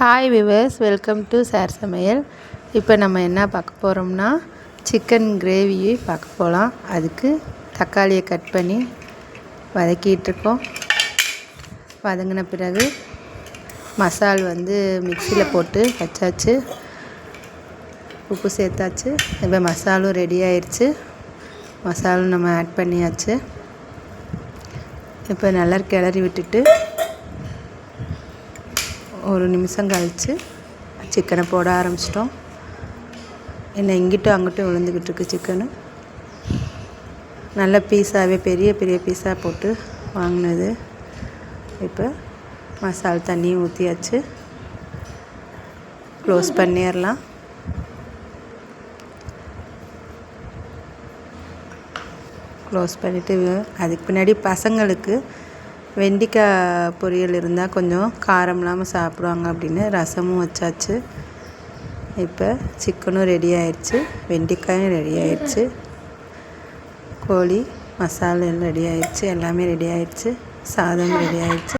Hi viewers, welcome to sir சமையல். இப்போ நம்ம என்ன பார்க்க போகிறோம்னா சிக்கன் கிரேவி பார்க்க போகலாம். அதுக்கு தக்காளியை கட் பண்ணி வதக்கிட்டுருக்கோம். வதங்கின பிறகு மசால் மிக்சியில் போட்டு வச்சாச்சு, உப்பு சேர்த்தாச்சு. இப்போ மசாலும் ரெடி ஆயிடுச்சு. மசாலும் நம்ம ஆட் பண்ணியாச்சு. இப்போ நல்லா கிளறி விட்டுட்டு ஒரு நிமிஷம் கழித்து சிக்கனை போட ஆரம்பிச்சிட்டோம். என்ன இங்கிட்டும் அங்கிட்டும் விழுந்துக்கிட்டு இருக்கு சிக்கனு. நல்ல பீஸாகவே பெரிய பெரிய பீஸாக போட்டு வாங்கினது. இப்போ மசாலா தண்ணியும் ஊற்றியாச்சு. க்ளோஸ் பண்ணிடலாம். க்ளோஸ் பண்ணிவிட்டு அதுக்கு பின்னாடி பசங்களுக்கு வெண்டைக்காய் பொரியல் இருந்தால் கொஞ்சம் காரம் இல்லாமல் சாப்பிடுவாங்க அப்படின்னு ரசமும் வச்சாச்சு. இப்போ சிக்கனும் ரெடி ஆயிடுச்சு, வெண்டைக்காயும் ரெடி ஆயிடுச்சு, கோழி மசாலா ரெடி ஆயிடுச்சு, எல்லாமே ரெடி ஆயிடுச்சு, சாதம் ரெடி ஆயிடுச்சு.